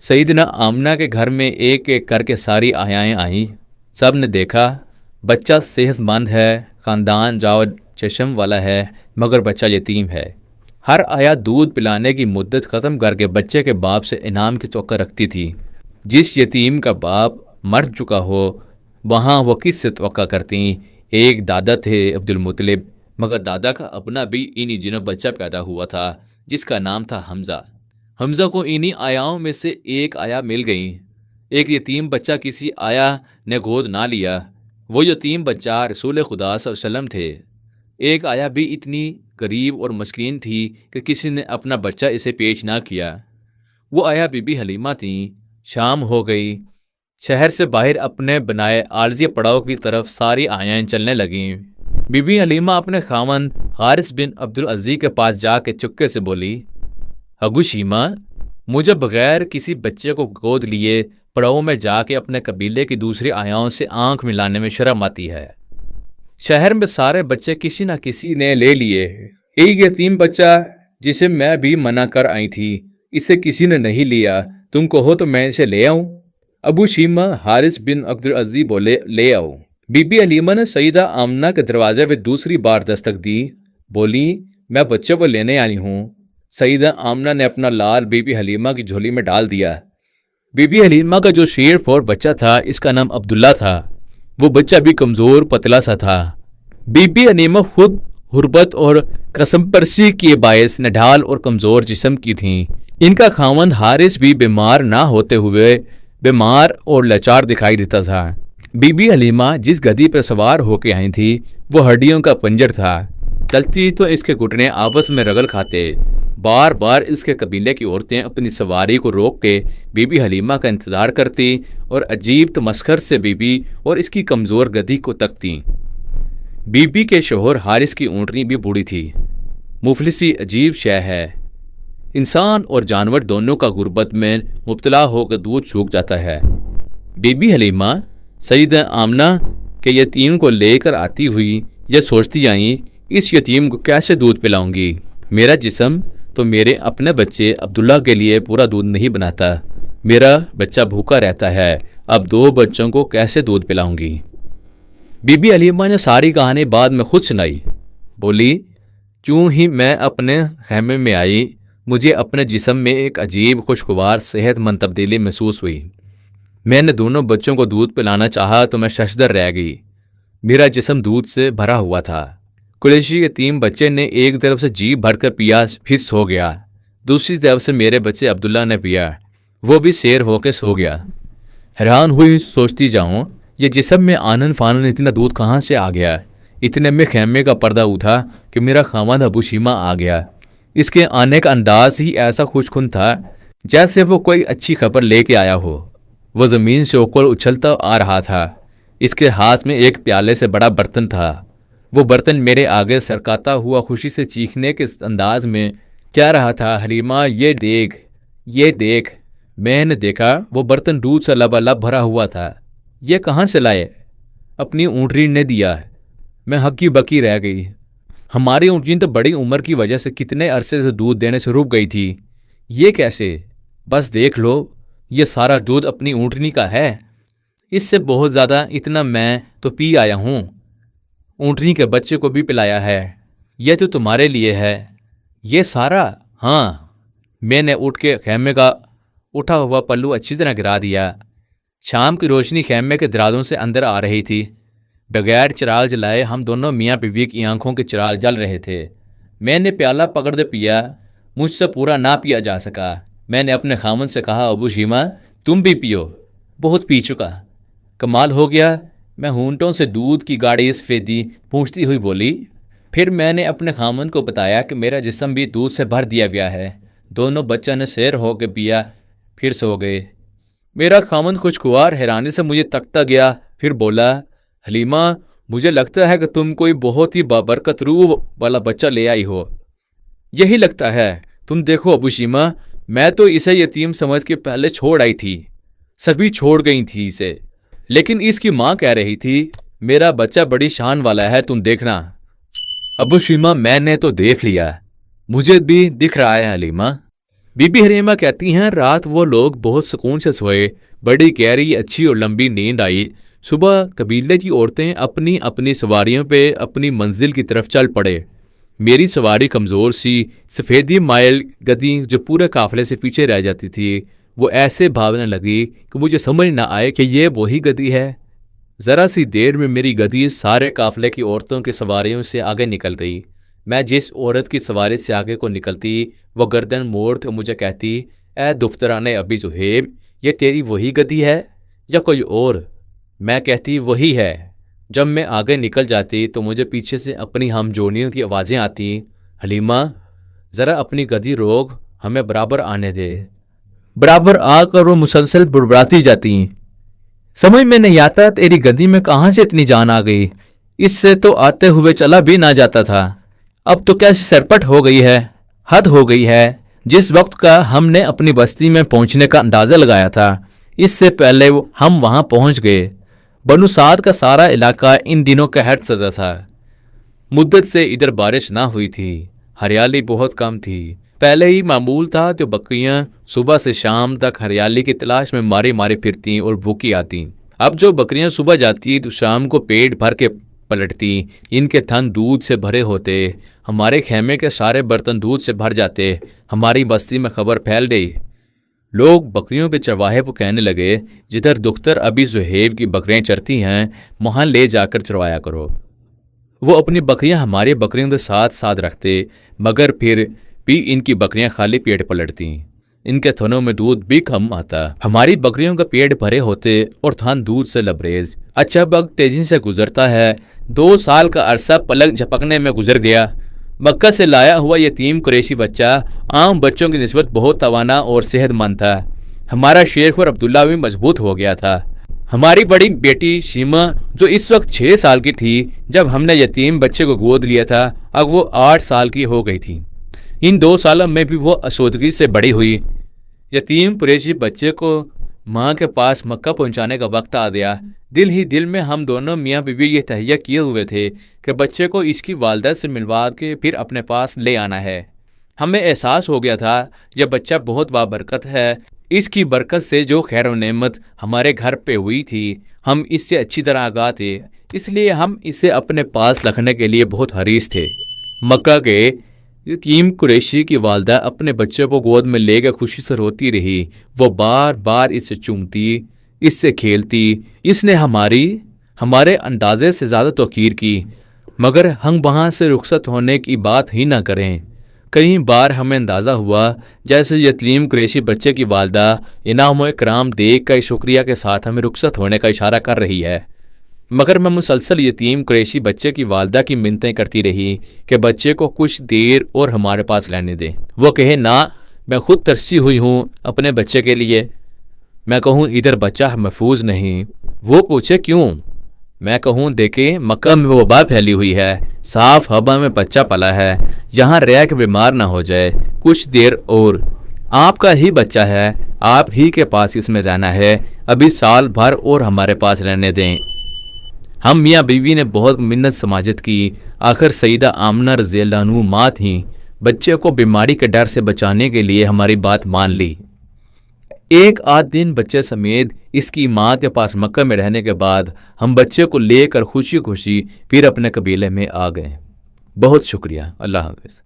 सईदना आमना के घर में एक एक करके सारी आयाएं आईं। सब ने देखा बच्चा सेहतमंद है, ख़ानदान जाओ चशम वाला है, मगर बच्चा यतीम है। हर आया दूध पिलाने की मुद्दत ख़त्म करके बच्चे के बाप से इनाम की तवक्को रखती थी। जिस यतीम का बाप मर चुका हो वहाँ वो किस से तवक्को करती। एक दादा थे अब्दुल मुत्तलिब, मगर दादा का अपना भी इन्हीं दिनों बच्चा पैदा हुआ था जिसका नाम था हमज़ा। हमज़ा को इन्हीं आयाओं में से एक आया मिल गई। एक यतीम बच्चा किसी आया ने गोद ना लिया। वो यतीम बच्चा रसूल खुदा सल्लल्लाहु अलैहि वसल्लम थे। एक आया भी इतनी गरीब और मस्कीन थी कि किसी ने अपना बच्चा इसे पेश ना किया। वो आया बीबी हलीमा थी। शाम हो गई। शहर से बाहर अपने बनाए आरजी पड़ाव की तरफ सारी आयाएं चलने लगीं। बीबी हलीमा अपने खामन हारिस बिन अब्दुल अजीज के पास जाके चुपके से बोली, अगू शीमा, मुझे बगैर किसी बच्चे को गोद लिए पड़ाव में जाके अपने कबीले की दूसरी आयाओं से आंख मिलाने में शर्म आती है। शहर में सारे बच्चे किसी न किसी ने ले लिए। एक यतीम बच्चा जिसे मैं भी मना कर आई थी, इसे किसी ने नहीं लिया। तुम कहो तो मैं इसे ले आऊं? अबू शीमा हारिस बिन अब्दुल अजीज बोले, ले आओ। बीबी हलीमा ने सईदा आमना के दरवाजे पे दूसरी बार दस्तक दी। बोली, मैं बच्चे को लेने आई हूँ। सईदा आमना ने अपना लाल बीबी हलीमा की झोली में डाल दिया। बीबी हलीमा का जो शेर फोर बच्चा था, इसका नाम अब्दुल्ला था। वो बच्चा भी कमज़ोर पतला सा था। बीबी हलीमा खुद हुर्बत और कसम परसी के बायस नढाल और कमज़ोर जिस्म की थीं। इनका खामन हारिस भी बीमार ना होते हुए बीमार और लाचार दिखाई देता था। बीबी हलीमा जिस गधी पर सवार होके आई थी वो हड्डियों का पंजर था। चलती तो इसके घुटने आपस में रगल खाते। बार बार इसके कबीले की औरतें अपनी सवारी को रोक के बीबी हलीमा का इंतज़ार करती और अजीब तमस्खर से बीबी और इसकी कमज़ोर गधी को तकती। बीबी के शोहर हारिस की ऊँटनी भी बूढ़ी थी। मुफलिसी अजीब शय है। इंसान और जानवर दोनों का गुर्बत में मुब्तला होकर दूध सूख जाता है। बीबी हलीमा सईदा आमना के यतीम को लेकर आती हुई यह सोचती आई, इस यतीम को कैसे दूध पिलाऊंगी। मेरा जिस्म तो मेरे अपने बच्चे अब्दुल्ला के लिए पूरा दूध नहीं बनाता। मेरा बच्चा भूखा रहता है। अब दो बच्चों को कैसे दूध पिलाऊंगी। बीबी हलीमा ने सारी कहानी बाद में खुद सुनाई। बोली, चूँ ही मैं अपने खैमे में आई, मुझे अपने जिस्म में एक अजीब खुशगवार सेहतमंद तब्दीली महसूस हुई। मैंने दोनों बच्चों को दूध पिलाना चाहा तो मैं शशदर रह गई। मेरा जिस्म दूध से भरा हुआ था। कुरैशी के 3 बच्चे ने एक तरफ से जी भरकर पिया, फिर सो गया। दूसरी तरफ से मेरे बच्चे अब्दुल्ला ने पिया, वो भी शेर होकर सो गया। हैरान हुई सोचती जाऊं, ये जिस्म में आनन फानन इतना दूध कहाँ से आ गया। इतने में खैमे का पर्दा उठा कि मेरा खामद अबू शीमा आ गया। इसके आने का अंदाज ही ऐसा खुशखुन था जैसे वो कोई अच्छी खबर लेके आया हो। वो ज़मीन से ऊपर उछलता आ रहा था। इसके हाथ में एक प्याले से बड़ा बर्तन था। वो बर्तन मेरे आगे सरकाता हुआ खुशी से चीखने के अंदाज में कह रहा था, हलीमा ये देख, ये देख। मैंने देखा वो बर्तन दूध से लबालब भरा हुआ था। ये कहाँ से लाए? अपनी ऊँटनी ने दिया। मैं हक्की बक्की रह गई। हमारी ऊँटनी तो बड़ी उम्र की वजह से कितने अरसे से दूध देने से रुक गई थी। ये कैसे? बस देख लो, ये सारा दूध अपनी ऊँटनी का है। इससे बहुत ज़्यादा इतना मैं तो पी आया हूँ। ऊँटनी के बच्चे को भी पिलाया है। यह तो तुम्हारे लिए है। ये सारा? हाँ। मैंने उठ के खैमे का उठा हुआ पल्लू अच्छी तरह गिरा दिया। शाम की रोशनी खैमे के दराजों से अंदर आ रही थी। बगैर चिराग जलाए हम दोनों मियाँ बीवी की आंखों के चिराग जल रहे थे। मैंने प्याला पकड़ दे पिया। मुझसे पूरा ना पिया जा सका। मैंने अपने खामन से कहा, अबू शीमा तुम भी पियो, बहुत पी चुका। कमाल हो गया। मैं ऊँटों से दूध की गाड़ी सफ़ेदी पूछती हुई बोली। फिर मैंने अपने खामन को बताया कि मेरा जिस्म भी दूध से भर दिया गया है। दोनों बच्चों ने सैर हो के पिया, फिर सो गए। मेरा खामन खुशगवार हैरानी से मुझे तकता गया। फिर बोला, हलीमा मुझे लगता है कि तुम कोई बहुत ही बाबरकत रूह वाला बच्चा ले आई हो। यही लगता है। तुम देखो अबू शीमा, मैं तो इसे यतीम समझ के पहले छोड़ आई थी। सभी छोड़ गई थी इसे, लेकिन इसकी माँ कह रही थी मेरा बच्चा बड़ी शान वाला है, तुम देखना। अबू शीमा मैंने तो देख लिया, मुझे भी दिख रहा है हलीमा। بی بی حلیمہ کہتی ہیں رات وہ لوگ بہت سکون سے سوئے، بڑی گہری اچھی اور لمبی نیند آئی۔ صبح قبیلے کی عورتیں اپنی اپنی سواریوں پہ اپنی منزل کی طرف چل پڑے۔ میری سواری کمزور سی سفیدی مائل گدی جو پورے قافلے سے پیچھے رہ جاتی تھی، وہ ایسے بھاگنے لگی کہ مجھے سمجھ نہ آئے کہ یہ وہی گدی ہے۔ ذرا سی دیر میں میری گدی سارے قافلے کی عورتوں کی سواریوں سے آگے نکل گئی۔ میں جس عورت کی سواری سے آگے کو نکلتی، وہ گردن موڑ مجھے کہتی، اے دفتران ابی زہیب، یہ تیری وہی گدی ہے یا کوئی اور؟ میں کہتی وہی ہے۔ جب میں آگے نکل جاتی تو مجھے پیچھے سے اپنی ہم جونیوں کی آوازیں آتی، حلیمہ ذرا اپنی گدی روک، ہمیں برابر آنے دے۔ برابر آ کر وہ مسلسل بڑبڑاتی جاتی، سمجھ میں نہیں آتا تیری گدی میں کہاں سے اتنی جان آ گئی، اس سے تو آتے ہوئے چلا بھی نہ جاتا تھا، اب تو کیسی سرپٹ ہو گئی ہے، حد ہو گئی ہے۔ جس وقت کا ہم نے اپنی بستی میں پہنچنے کا اندازہ لگایا تھا، اس سے پہلے ہم وہاں پہنچ گئے۔ بنو سعد کا سارا علاقہ ان دنوں قحط زدہ تھا۔ مدت سے ادھر بارش نہ ہوئی تھی، ہریالی بہت کم تھی۔ پہلے ہی معمول تھا تو بکریاں صبح سے شام تک ہریالی کی تلاش میں ماری ماری پھرتیں اور بھوکی آتیں۔ اب جو بکریاں صبح جاتی تو شام کو پیٹ بھر کے پلٹتی، ان کے تھن دودھ سے بھرے ہوتے، ہمارے خیمے کے سارے برتن دودھ سے بھر جاتے۔ ہماری بستی میں خبر پھیل گئی، لوگ بکریوں پہ چرواہے کو کہنے لگے، جدھر دختر ابی زہیب کی بکریاں چرتی ہیں وہاں لے جا کر چروایا کرو۔ وہ اپنی بکریاں ہماری بکریوں کے ساتھ ساتھ رکھتے، مگر پھر بھی ان کی بکریاں خالی پیٹ پلٹتی، ان کے تھنوں میں دودھ بھی کم آتا۔ ہماری بکریوں کا پیٹ بھرے ہوتے اور تھن دودھ سے لبریز۔ اچھا وقت تیزی سے گزرتا ہے، 2 سال کا عرصہ پلک جھپکنے میں گزر گیا۔ مکہ سے لایا ہوا یتیم قریشی بچہ عام بچوں کی نسبت بہت توانا اور صحت مند تھا۔ ہمارا شیخ اور عبداللہ بھی مضبوط ہو گیا تھا۔ ہماری بڑی بیٹی شیمہ جو اس وقت 6 سال کی تھی جب ہم نے یتیم بچے کو گود لیا تھا، اب وہ 8 سال کی ہو گئی تھی۔ ان 2 سالوں میں بھی وہ اسودگی سے بڑی ہوئی۔ یتیم قریشی بچے کو ماں کے پاس مکہ پہنچانے کا وقت آ گیا۔ دل ہی دل میں ہم دونوں میاں بیوی یہ تہیہ کیے ہوئے تھے کہ بچے کو اس کی والدہ سے ملوا کے پھر اپنے پاس لے آنا ہے۔ ہمیں احساس ہو گیا تھا یہ بچہ بہت بابرکت ہے، اس کی برکت سے جو خیر و نعمت ہمارے گھر پہ ہوئی تھی ہم اس سے اچھی طرح آگاہ تھے، اس لیے ہم اسے اپنے پاس رکھنے کے لیے بہت حریص تھے۔ مکہ کے یتیم قریشی کی والدہ اپنے بچے کو گود میں لے کے خوشی سے روتی رہی، وہ بار بار اسے چومتی، اس سے کھیلتی، اس نے ہمارے اندازے سے زیادہ توقیر کی، مگر ہم وہاں سے رخصت ہونے کی بات ہی نہ کریں۔ کئی بار ہمیں اندازہ ہوا جیسے یتیم قریشی بچے کی والدہ انعام و اکرام دیکھ کر شکریہ کے ساتھ ہمیں رخصت ہونے کا اشارہ کر رہی ہے، مگر میں مسلسل یتیم قریشی بچے کی والدہ کی منتیں کرتی رہی کہ بچے کو کچھ دیر اور ہمارے پاس رہنے دے۔ وہ کہے نہ، میں خود ترسی ہوئی ہوں اپنے بچے کے لیے۔ میں کہوں ادھر بچہ محفوظ نہیں۔ وہ پوچھے کیوں؟ میں کہوں دیکھیں مکہ میں وبا پھیلی ہوئی ہے، صاف ہوا میں بچہ پلا ہے، یہاں رہ کے بیمار نہ ہو جائے، کچھ دیر اور آپ کا ہی بچہ ہے، آپ ہی کے پاس اس میں رہنا ہے، ابھی سال بھر اور ہمارے پاس رہنے دیں۔ ہم میاں بیوی نے بہت منت سماجت کی، آخر سیدہ آمنہ رضی اللہ عنہ ماں تھیں، بچے کو بیماری کے ڈر سے بچانے کے لیے ہماری بات مان لی۔ 1 آدھ دن بچے سمیت اس کی ماں کے پاس مکہ میں رہنے کے بعد ہم بچے کو لے کر خوشی خوشی پھر اپنے قبیلے میں آ گئے۔ بہت شکریہ، اللہ حافظ۔